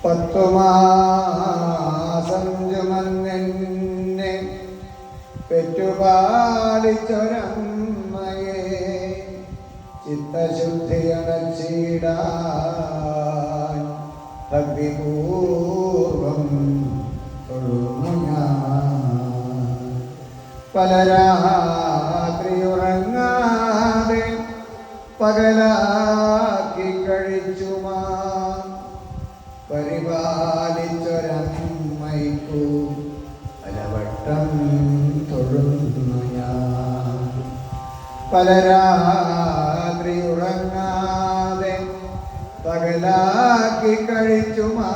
10 മാസം ചുമന്നെന്നെ പെറ്റുപാലിച്ചൊരമ്മയെ ചിത്തശുദ്ധി അണച്ചിടാൻ ഭക്തിപൂർവം തൊഴുന്നു ഞാൻ. പല രാത്രി ഉറങ്ങാതെ പകലാക്കി കഴിച്ചുമാ പരിപാലിച്ചൊരമ്മയ്ക്കു പലവട്ടം തൊഴുന്നു ഞാൻ. പല രാത്രി ഉറങ്ങാതെ പകലാക്കി കഴിച്ചുമാ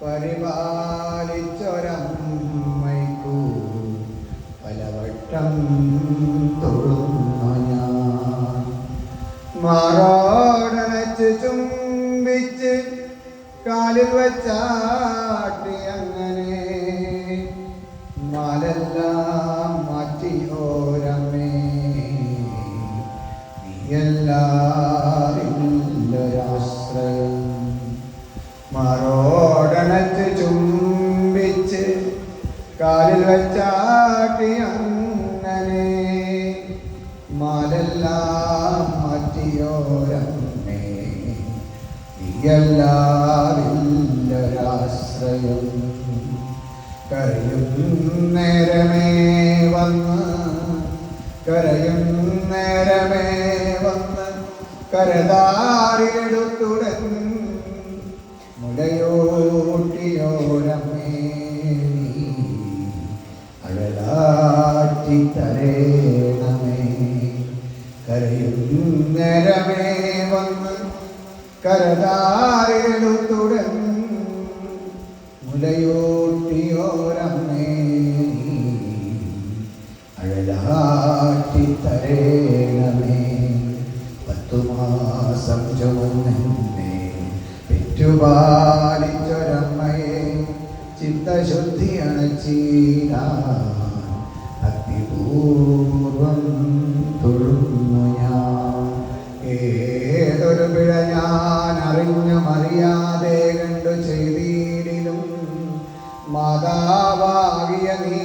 പരിപാലിച്ചൊരമ്മയ്ക്കു പലവട്ടം തൊഴുന്നു ഞാൻ. മാറോടനച്ച് ചുംബിച്ച് കാലിൽ വച്ചാട്ടി അങ്ങനെ മാലെല്ലാം മാറ്റിയോരമ്മേ നീയല്ലാതില്ലൊരാശ്രയം. മാറോടനച്ച് ചുംബിച്ച് കാലിൽ വച്ചാട്ടി അങ്ങനെ മാലെല്ലാം മാറ്റിയോരമ്മേ നീയല്ലാതില്ലൊരാശ്രയം. കരയും നേരമേ വന്ന് കരതാരിലെടുത്തുടൻ മുലയോട്ടിയോരമ്മേ അഴലാറ്റി തരേണമേ. കരയും നേരമേ വന്ന് കരതാരിലെടുത്തുടൻ മുലയോട്ടിയോരമ്മേ അഴലാറ്റി തരേണമേ. 10 മാസം ചുമന്നെന്നെ പെറ്റുപാലിച്ചൊരമ്മയെ ചിത്തശുദ്ധി അണച്ചിടാൻ ഭക്തിപൂർവം തൊഴുന്നു ഞാൻ. ഏതൊരു പിഴ ഞാൻ അറിഞ്ഞും അറിയാതെ കണ്ടു ചെയ്തിടിലും മാതാവാകിയ നീ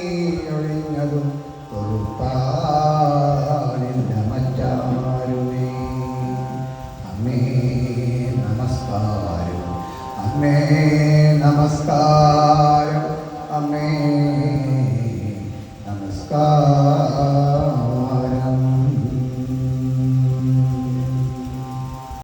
ഒഴിഞ്ഞതും പൊറുപ്പാനില്ല മറ്റാരുമേ. അമ്മേ നമസ്കാരം, അമ്മേ നമസ്കാരം, അമ്മേ നമസ്കാരം.